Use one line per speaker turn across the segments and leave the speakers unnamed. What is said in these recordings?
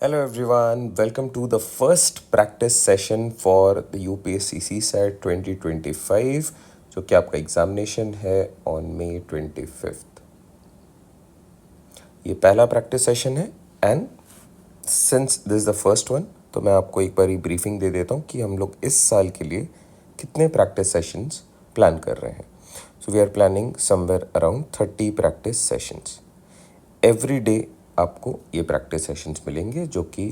Hello everyone, welcome to the first practice session for the UPSC CSAT 2025 जो कि आपका examination है on May 25th। ये पहला प्रैक्टिस सेशन है and since this is the first one तो मैं आपको एक बारी ब्रीफिंग दे देता हूँ कि हम लोग इस साल के लिए कितने प्रैक्टिस सेशंस प्लान कर रहे हैं। So we are planning somewhere around 30 practice sessions. Every day आपको ये प्रैक्टिस सेशंस मिलेंगे जो कि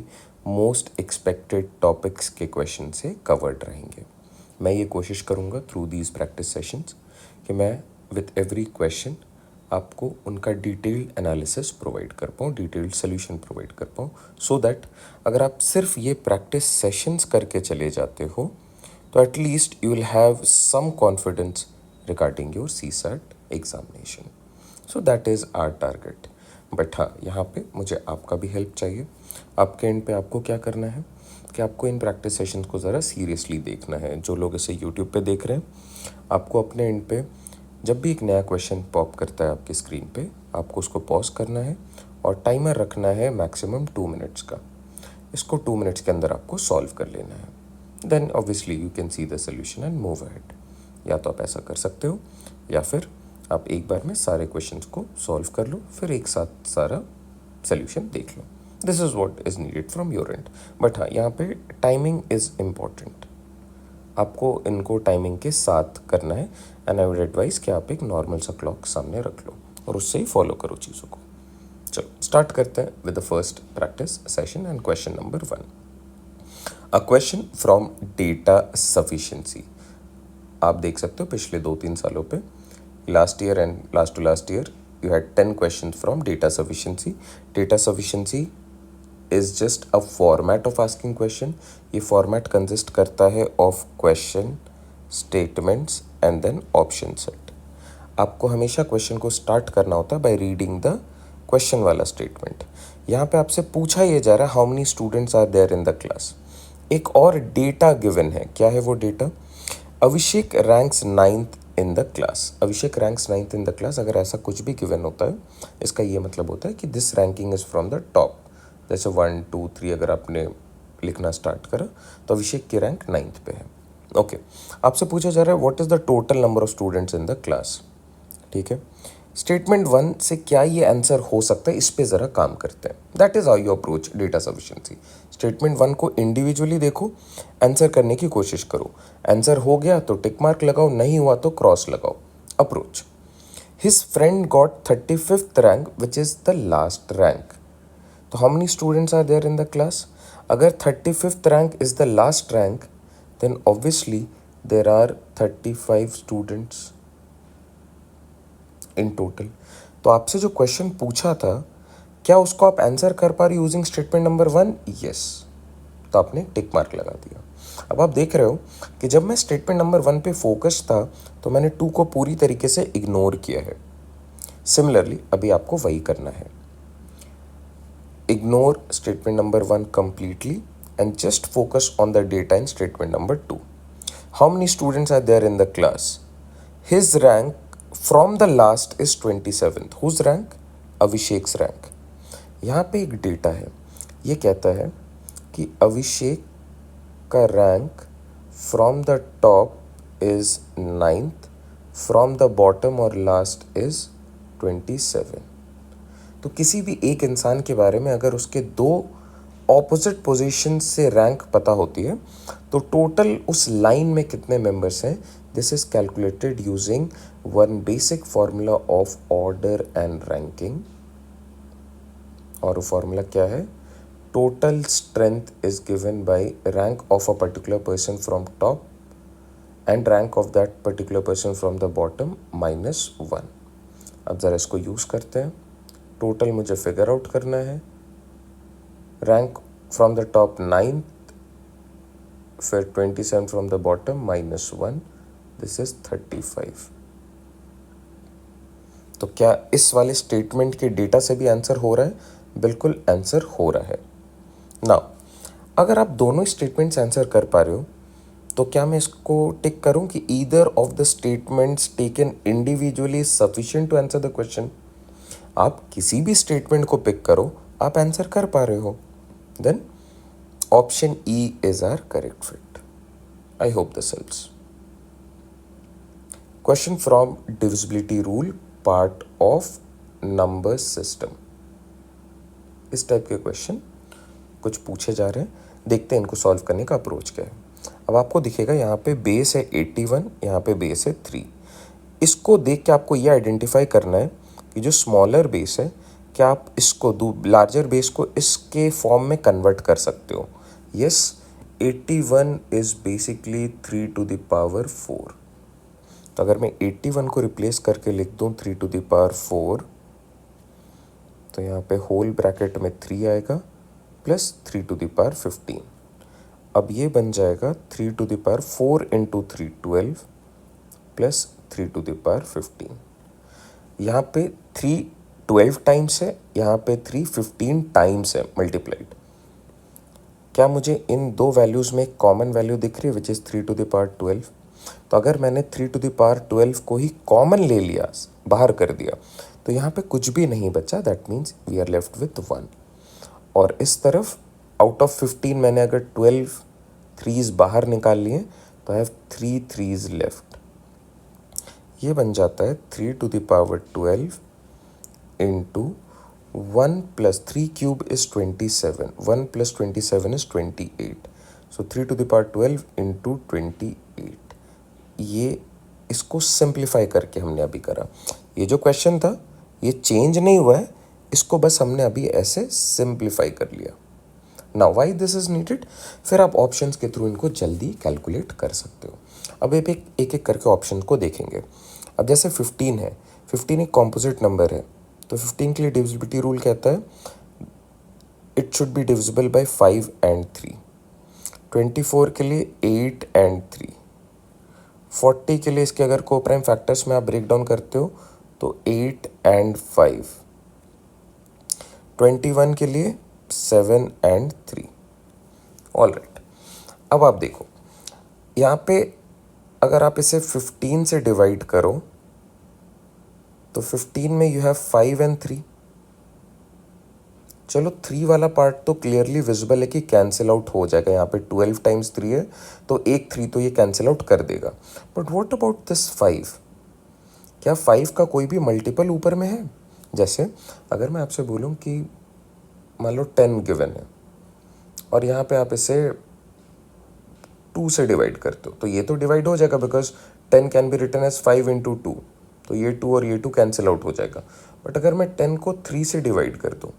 मोस्ट एक्सपेक्टेड टॉपिक्स के क्वेश्चन से कवर्ड रहेंगे। मैं ये कोशिश करूँगा थ्रू दीज प्रैक्टिस सेशंस कि मैं विथ एवरी क्वेश्चन आपको उनका डिटेल्ड एनालिसिस प्रोवाइड कर पाऊँ, डिटेल्ड सोल्यूशन प्रोवाइड कर पाऊँ, सो दैट अगर आप सिर्फ ये प्रैक्टिस सेशंस करके चले जाते हो तो at least you will have some confidence regarding your CSAT examination. So that is our target. But हाँ, यहाँ पे मुझे आपका भी हेल्प चाहिए। आपके एंड पे आपको क्या करना है कि आपको इन प्रैक्टिस सेशंस को ज़रा सीरियसली देखना है। जो लोग इसे यूट्यूब पे देख रहे हैं, आपको अपने एंड पे जब भी एक नया क्वेश्चन पॉप करता है आपकी स्क्रीन पे, आपको उसको पॉज करना है और टाइमर रखना है मैक्सिमम 2 मिनट्स का। इसको 2 मिनट्स के अंदर आपको सॉल्व कर लेना है। Then obviously you can see the solution and move ahead. या तो आप ऐसा कर सकते हो या फिर आप एक बार में सारे क्वेश्चंस को सॉल्व कर लो, फिर एक साथ सारा सोल्यूशन देख लो। This is what is needed from your end. But हाँ, यहाँ पे टाइमिंग इज़ इम्पॉर्टेंट। आपको इनको टाइमिंग के साथ करना है एंड आई वुड एडवाइस कि आप एक नॉर्मल सा क्लॉक सामने रख लो और उससे ही फॉलो करो चीज़ों को। चलो स्टार्ट करते हैं with the first practice session and question number 1। A question from data sufficiency. आप देख सकते हो पिछले 2-3 सालों पे last year and last to last year you had 10 questions from data sufficiency. Data sufficiency is just a format of asking question. ये format consist करता है of question, statements and then option set. आपको हमेशा question को start करना होता है by reading the question वाला स्टेटमेंट। यहाँ पे आपसे पूछा ये जा रहा है how many students are there in the class. एक और डेटा गिवन है, क्या है वो data? Abhishek ranks 9th in the class. Abhishek ranks 9th in the class. अगर ऐसा कुछ भी गिवन होता है, इसका ये मतलब होता है कि this ranking is from the top. जैसे 1 2 3 अगर आपने लिखना स्टार्ट करा तो अभिषेक की रैंक 9th पे है। ओके, आपसे पूछा जा रहा है what is the total number of students in the class. ठीक है, स्टेटमेंट 1 से क्या ये आंसर हो सकता है, इस पे ज़रा काम करते हैं। That is how you approach data sufficiency. Statement 1 को इंडिविजुअली देखो, आंसर करने की कोशिश करो। आंसर हो गया तो टिक मार्क लगाओ, नहीं हुआ तो क्रॉस लगाओ। Approach, his friend got 35th rank which is the last rank. तो how many students are there in the class? अगर 35th rank is the last rank then obviously there are 35 students in total. तो आपसे जो question पूछा था, क्या उसको आप आंसर कर पा रहे यूजिंग स्टेटमेंट नंबर 1? यस, तो आपने टिक मार्क लगा दिया। अब आप देख रहे हो कि जब मैं स्टेटमेंट नंबर 1 पे फोकस था तो मैंने 2 को पूरी तरीके से इग्नोर किया है। सिमिलरली अभी आपको वही करना है। Ignore statement number 1 completely and just focus on the data in statement number 2. How many students are there in the class? His rank from the last is 27th. Whose rank? Abhishek rank. यहाँ पे एक data है, ये कहता है कि अभिषेक का rank from the top is 9th, from the bottom और लास्ट इज 27। तो किसी भी एक इंसान के बारे में अगर उसके 2 ऑपोजिट पोजीशन से रैंक पता होती है तो टोटल उस लाइन में कितने मेंबर्स हैं, this is calculated using one basic formula of order and ranking. और वो फॉर्मूला क्या है? Total strength is given by rank of a particular person from top and rank of that particular person from the bottom -1। अब ज़रा इसको use करते हैं। Total मुझे फिगर आउट करना है। Rank from the top 9th, फिर 27 from the bottom -1, this is 35। तो क्या इस वाले स्टेटमेंट के डेटा से भी आंसर हो रहा है? बिल्कुल आंसर हो रहा है। नाउ अगर आप दोनों स्टेटमेंट्स आंसर कर पा रहे हो तो क्या मैं इसको टिक करूं कि either of the statements taken individually sufficient to answer the question? आप किसी भी स्टेटमेंट को पिक करो, आप आंसर कर पा रहे हो। Then option E is our correct fit. I hope this helps. Question from divisibility rule, part of number system. इस टाइप के क्वेश्चन कुछ पूछे जा रहे हैं, देखते हैं इनको सॉल्व करने का अप्रोच क्या है। अब आपको दिखेगा यहाँ पे बेस है 81, यहाँ पे बेस है 3। इसको देख के आपको ये आइडेंटिफाई करना है कि जो स्मॉलर बेस है, क्या आप इसको लार्जर बेस को इसके फॉर्म में कन्वर्ट कर सकते हो। Yes, 81 is basically 3 to the power 4। तो अगर मैं 81 को रिप्लेस करके लिख दूँ 3 टू द पावर 4, तो यहाँ पे होल ब्रैकेट में 3 आएगा प्लस 3 टू द पावर 15। अब ये बन जाएगा 3 to the power 4 into 3 12 plus 3 to the power 15। यहाँ पे 3 12 टाइम्स है, यहाँ पे 3 15 टाइम्स है मल्टीप्लाइड। क्या मुझे इन दो वैल्यूज़ में एक कॉमन वैल्यू दिख रही है which is 3 to the power 12। तो अगर मैंने 3 टू द पावर 12 को ही कॉमन ले लिया, बाहर कर दिया, तो यहाँ पे कुछ भी नहीं बचा, that means we are left with 1। और इस तरफ आउट ऑफ 15 मैंने अगर 12 3s बाहर निकाल लिए तो आई हैव 3 3s लेफ्ट। ये बन जाता है 3 to the power 12 into 1 plus 3 cube is 27, 1 plus 27 is 28, so 3 to the power 12 into 28। ये इसको सिंप्लीफाई करके हमने अभी करा। ये जो क्वेश्चन था ये चेंज नहीं हुआ है, इसको बस हमने अभी ऐसे सिंप्लीफाई कर लिया। Now why this is needed, फिर आप ऑप्शंस के थ्रू इनको जल्दी कैलकुलेट कर सकते हो। अब एक एक करके ऑप्शन को देखेंगे। अब जैसे 15 है, 15 एक कॉम्पोजिट नंबर है, तो 15 के लिए डिविजिबिलिटी रूल कहता है it should be divisible by 5 and 3। 24 के लिए 8 एंड 3। 40 के लिए इसके अगर को प्राइम फैक्टर्स में आप ब्रेक डाउन करते हो तो 8 एंड 5। 21 के लिए 7 एंड 3। ऑल राइट, अब आप देखो यहाँ पे अगर आप इसे 15 से डिवाइड करो तो 15 में यू हैव 5 एंड 3। चलो 3 वाला पार्ट तो क्लियरली विजिबल है कि कैंसिल आउट हो जाएगा, यहाँ पे 12 टाइम्स 3 है तो एक 3 तो ये कैंसिल आउट कर देगा। बट व्हाट अबाउट दिस 5, क्या 5 का कोई भी मल्टीपल ऊपर में है। जैसे अगर मैं आपसे बोलूँ कि मान लो 10 गिवन है और यहाँ पे आप इसे 2 से डिवाइड करते हो तो ये तो डिवाइड हो जाएगा because 10 can be written as 5 into 2, तो ये 2 और ये 2 कैंसिल आउट हो जाएगा। बट अगर मैं 10 को 3 से डिवाइड कर दूँ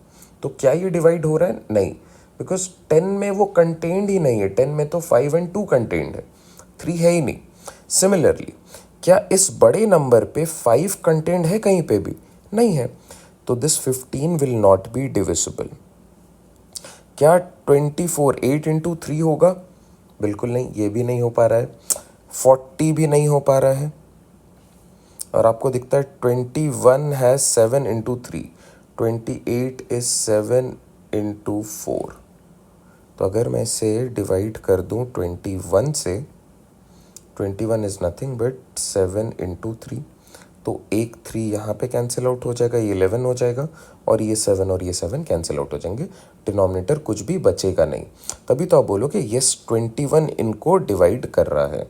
तो क्या ये डिवाइड हो रहा है, नहीं, बिकॉज 10 में वो कंटेंड ही नहीं है। 10 में तो 5 एंड 2 कंटेंड है, 3 है ही नहीं। सिमिलरली क्या इस बड़े नंबर पे 5 कंटेंड है कहीं पे भी, नहीं है, तो this 15 will not be divisible. क्या 24 8 इंटू 3 होगा, बिल्कुल नहीं, ये भी नहीं हो पा रहा है। 40 भी नहीं हो पा रहा है। और आपको दिखता है 21 है 7 इंटू 3, 28 इज 7 इंटू 4। तो अगर मैं इसे डिवाइड कर दूं 21 से, 21 इज नथिंग बट 7 इंटू 3, तो एक 3 यहाँ पे कैंसिल आउट हो जाएगा, ये 11 हो जाएगा और ये 7 और ये 7 कैंसिल आउट हो जाएंगे। डिनोमिनेटर कुछ भी बचेगा नहीं, तभी तो आप बोलोगे यस 21 इनको डिवाइड कर रहा है।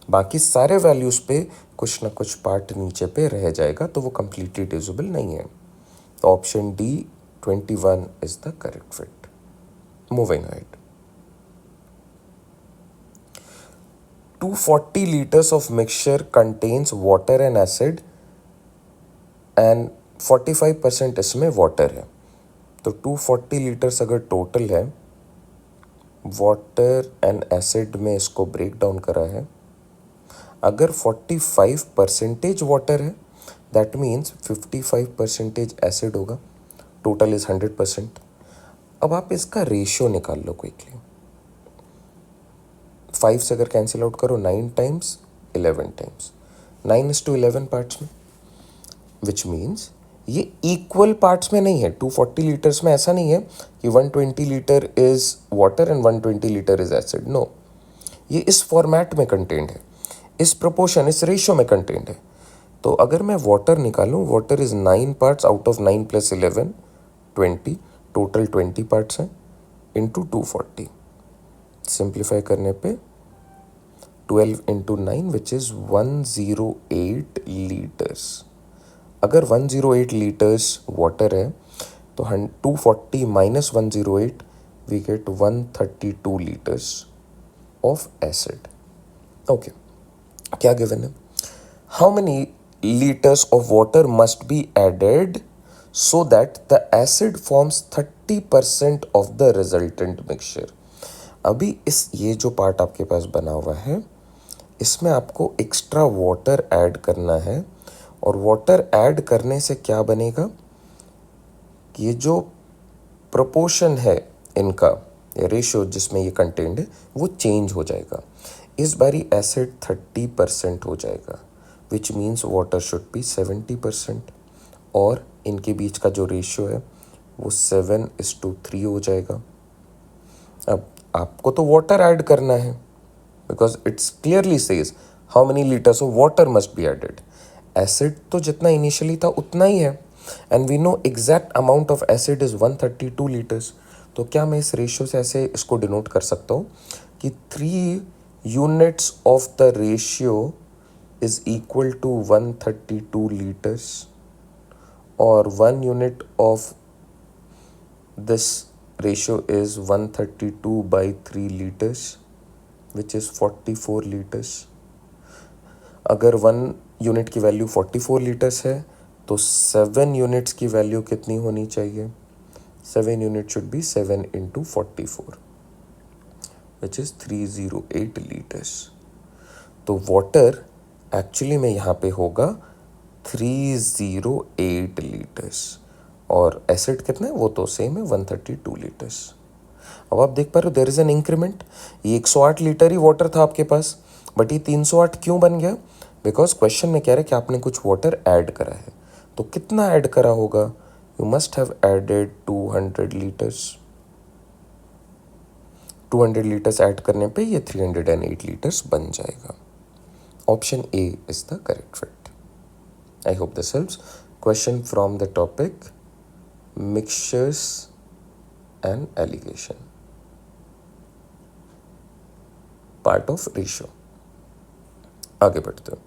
बाकी सारे वैल्यूज़ पे कुछ ना कुछ पार्ट नीचे पे रह जाएगा, तो वो कंप्लीटली डिविजिबल नहीं है। तो option D 21 is the correct fit. Moving ahead, 240 liters of mixture contains water and acid and 45% इसमें वाटर है। तो 240 लीटर्स अगर टोटल है, वाटर एंड एसिड में इसको ब्रेक डाउन करा है, अगर 45% वाटर है दैट मीन्स 55% एसिड होगा, टोटल इज 100%। अब आप इसका रेशियो निकाल लो क्विकली। 5 से अगर कैंसिल आउट करो 9 टाइम्स 11 टाइम्स, 9:11 पार्ट्स में, विच मीन्स ये इक्वल पार्ट्स में नहीं है। 240 लीटर्स में ऐसा नहीं है कि 120 litre is water and 120 litre is acid, no, ये इस फॉर्मेट में कंटेंट है, इस प्रोपोर्शन, इस रेशियो में कंटेंट है। तो अगर मैं वाटर निकालूं, water is 9 parts out of 9 plus 11 20, total 20 parts हैं इंटू 240, सिंप्लीफाई करने पे 12 इंटू 9 विच इज़ 108 लीटर्स। अगर 108 लीटर्स वाटर है तो 240 minus 108 we get 132 litres of acid. Okay, क्या गिवन है? How many litres of water must be added so that the acid forms 30% of the resultant mixture. अभी ये जो part आपके पास बना हुआ है, इसमें आपको एक्स्ट्रा वाटर ऐड करना है, और वाटर ऐड करने से क्या बनेगा, ये जो प्रोपोर्शन है इनका, या रेशियो जिसमें ये कंटेंट है, वो चेंज हो जाएगा। इस बारी एसिड 30% हो जाएगा, which means water should be 70%, और इनके बीच का जो रेशियो है वो 7:3 हो जाएगा। अब आपको तो वाटर ऐड करना है, because it's clearly says how many litres of water must be added. Acid तो जितना इनिशियली था उतना ही है, and we know exact amount of acid is 132 litres. तो क्या मैं इस रेशियो से ऐसे इसको डिनोट कर सकता हूँ कि 3 units of the ratio is equal to 132 litres, और 1 unit of this ratio is 132 by 3 liters which is 44 liters। अगर 1 यूनिट की वैल्यू 44 लीटर्स है तो 7 यूनिट्स की वैल्यू कितनी होनी चाहिए? 7 unit should be 7 into 44 which is 308 litres. तो वाटर एक्चुअली में यहाँ पे होगा 308 लीटर्स, और एसिड कितना है वो तो सेम है 132 लीटर्स। अब आप देख पा रहे हो देयर इज एन इंक्रीमेंट। ये 108 लीटर ही वाटर था आपके पास, बट ये 308 क्यों बन गया? बिकॉज क्वेश्चन में कह रहा है कि आपने कुछ वाटर ऐड करा है। तो कितना ऐड करा होगा? You must have added 200 litres. 200 litres add करने पे ये 308 लीटर्स बन जाएगा। Option A is the correct fit. I hope this helps. Question from the topic mixtures and alligation, part of ratio। आगे बढ़ते हैं।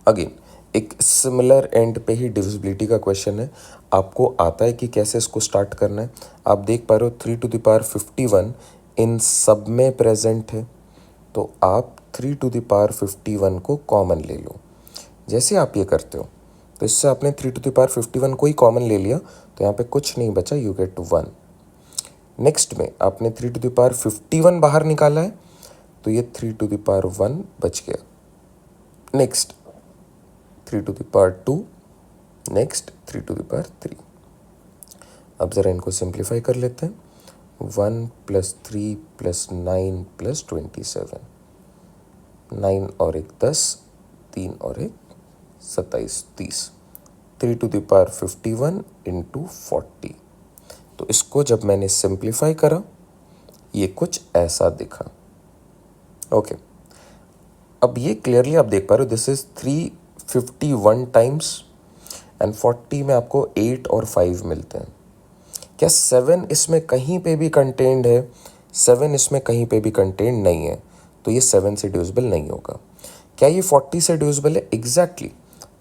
अगेन एक सिमिलर एंड पे ही डिविजिबिलिटी का क्वेश्चन है। आपको आता है कि कैसे इसको स्टार्ट करना है। आप देख पा रहे हो 3 टू द पावर 51 इन सब में प्रेजेंट है, तो आप 3 टू द पावर 51 को कॉमन ले लो। जैसे आप ये करते हो तो इससे आपने 3 टू द पावर 51 को ही कॉमन ले लिया, तो यहाँ पे कुछ नहीं बचा, यू गेट 1। नेक्स्ट में आपने 3 टू द पावर 51 बाहर निकाला है, तो ये 3 टू द पावर 1 बच गया। Next 3 to the power 2, next 3 to the power 3। अब ज़रा इनको सिंप्लीफाई कर लेते हैं। 1 + 3 + 9 + 27, 9 और 1 10, 3 और 1 27, 30। 3 टू द पावर 51 इंटू 40। तो इसको जब मैंने सिंप्लीफाई करा, ये कुछ ऐसा दिखा। ओके, अब ये क्लियरली आप देख पा रहे हो दिस इज 351 टाइम्स, एंड 40 में आपको 8 और 5 मिलते हैं। क्या 7 इसमें कहीं पे भी कंटेंड है? 7 इसमें कहीं पे भी कंटेंड नहीं है, तो ये 7 से डिविजिबल नहीं होगा। क्या ये 40 से डिविजिबल है? एग्जैक्टली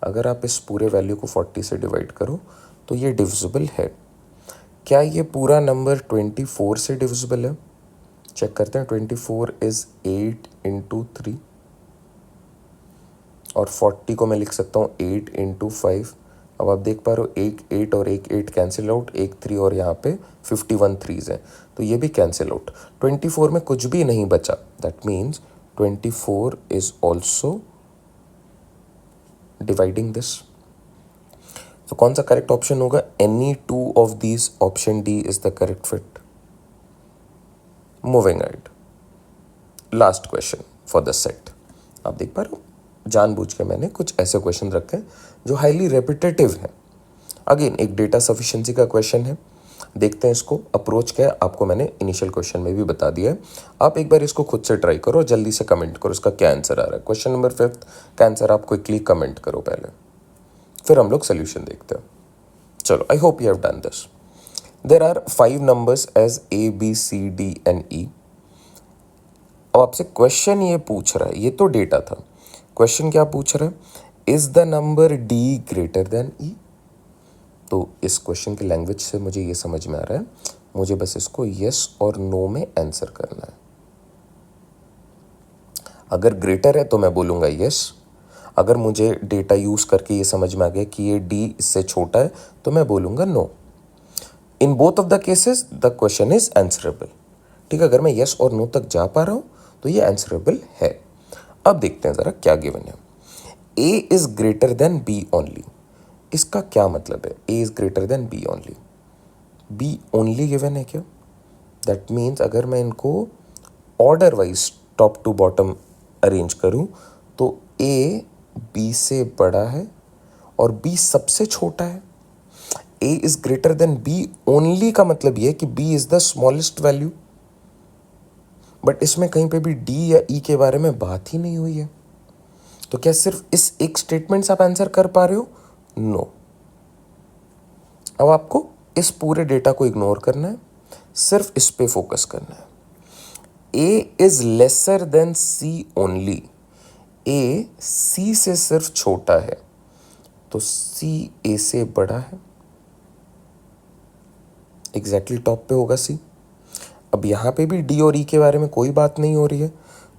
अगर आप इस पूरे वैल्यू को 40 से डिवाइड करो तो ये डिविजिबल है। क्या ये पूरा नंबर 24 से डिविजिबल है? चेक करते हैं। 24 इज 8 इंटू 3, और 40 को मैं लिख सकता हूँ 8 इंटू 5। अब आप देख पा रहे हो एक 8 और एक 8 कैंसिल आउट, एक 3 और यहाँ पे 51 3s हैं, तो ये भी कैंसिल आउट। 24 में कुछ भी नहीं बचा, that means 24 is also dividing this. तो कौन सा करेक्ट ऑप्शन होगा? Any 2 of these, option D is the correct fit. Moving ahead, last question for the set. आप देख पा रहे हो जानबूझ के मैंने कुछ ऐसे क्वेश्चन रखे हैं जो हाईली रेपिटेटिव हैं। अगेन एक डेटा सफिशिएंसी का क्वेश्चन है। देखते हैं इसको अप्रोच क्या है। आपको मैंने इनिशियल क्वेश्चन में भी बता दिया है। आप एक बार इसको खुद से ट्राई करो, जल्दी से कमेंट करो इसका क्या आंसर आ रहा है। क्वेश्चन नंबर 5 का आंसर आप क्विकली कमेंट करो पहले, फिर हम लोग सोल्यूशन देखते हैं। चलो, I hope you have done this. There are 5 numbers as A, B, C, D and E. अब आपसे क्वेश्चन ये पूछ रहा है, ये तो डेटा था, क्वेश्चन क्या पूछ रहा है, is the number D greater than E? तो इस क्वेश्चन की लैंग्वेज से मुझे ये समझ में आ रहा है, मुझे बस इसको यस और नो में आंसर करना है। अगर ग्रेटर है तो मैं बोलूँगा यस, अगर मुझे डेटा यूज़ करके ये समझ में आ गया कि ये D इससे छोटा है तो मैं बोलूँगा no. In both of the cases the question is answerable. ठीक है, अगर मैं यस और नो तक जा पा रहा हूँ तो ये आंसरेबल है। अब देखते हैं ज़रा क्या गिवन है। A is greater than B only. इसका क्या मतलब है, A is greater than B only? B only given है क्या? दैट मीन्स अगर मैं इनको order wise top to bottom arrange करूँ तो A B से बड़ा है और B सबसे छोटा है। A is greater than B only का मतलब ये है कि B is the smallest value, but इसमें कहीं पे भी D या E के बारे में बात ही नहीं हुई है। तो क्या सिर्फ इस एक स्टेटमेंट से आप आंसर कर पा रहे हो? नो। अब आपको इस पूरे डेटा को इग्नोर करना है, सिर्फ इस पे फोकस करना है। A is lesser than C only. A C से सिर्फ छोटा है तो C A से बड़ा है। एग्जैक्टली टॉप पे होगा C। अब यहाँ पे भी D और E के बारे में कोई बात नहीं हो रही है,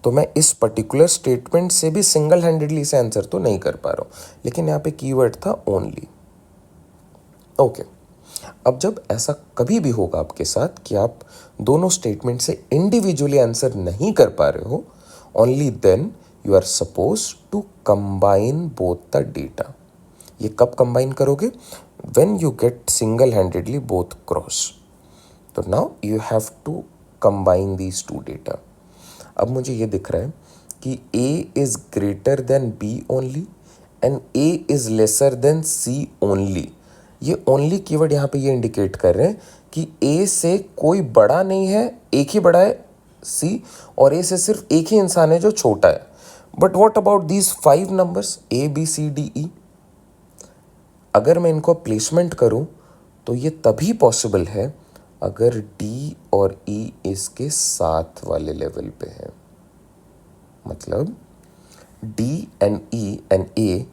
तो मैं इस पर्टिकुलर स्टेटमेंट से भी सिंगल हैंडेडली से आंसर तो नहीं कर पा रहा हूँ, लेकिन यहाँ पे कीवर्ड था ओनली। ओके, अब जब ऐसा कभी भी होगा आपके साथ कि आप दोनों स्टेटमेंट से इंडिविजुअली आंसर नहीं कर पा रहे हो, only then you are suppose to combine both the data. ये कब कंबाइन करोगे? When you get single handedly both cross. तो now you have to combine these two data. अब मुझे ये दिख रहा है कि A is greater than B only and A is lesser than C only. ये ओनली कीवर्ड यहाँ पे ये इंडिकेट कर रहे हैं कि A से कोई बड़ा नहीं है, एक ही बड़ा है C, और A से सिर्फ एक ही इंसान है जो छोटा है। But what about these 5 numbers A, B, C, D, E? अगर मैं इनको प्लेसमेंट करूं तो ये तभी पॉसिबल है अगर D और E इसके साथ वाले लेवल पे है। मतलब D and E and A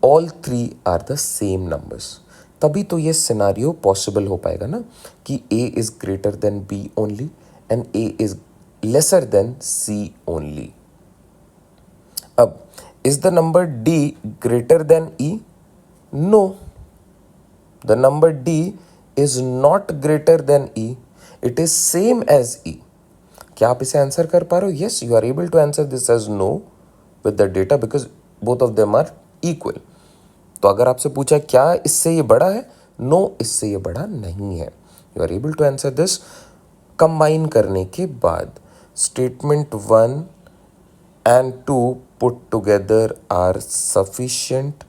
all three are the same numbers, तभी तो ये सिनारियो पॉसिबल हो पाएगा ना कि A is greater than B only and A is lesser than C only. अब is the number D greater than E? No, the number D is not greater than E, it is same as E। क्या आप इसे answer कर पा रहे हो? Yes, you are able to answer this as no with the data because both of them are equal. तो अगर आपसे पूछा क्या इससे ये बड़ा है, नो, इससे ये बड़ा नहीं है। You are able to answer this combine करने के बाद। Statement 1 and 2 put together are sufficient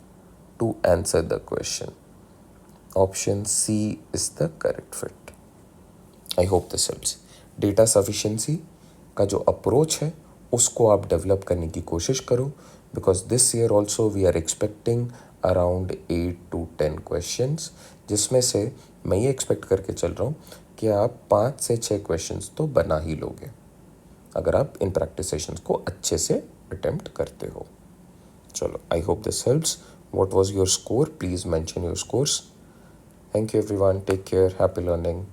to answer the question. Option C is the correct fit. I hope this helps. Data sufficiency का जो अप्रोच है उसको आप डेवलप करने की कोशिश करो, because this year also we are expecting around 8 to 10 questions, जिसमें से मैं ये एक्सपेक्ट करके चल रहा हूँ कि आप 5 से 6 क्वेश्चंस तो बना ही लोगे अगर आप इन प्रैक्टिस सेशंस को अच्छे से अटेम्प्ट करते हो। चलो, I hope this helps. What was your score? Please mention your scores. Thank you everyone, take care, happy learning.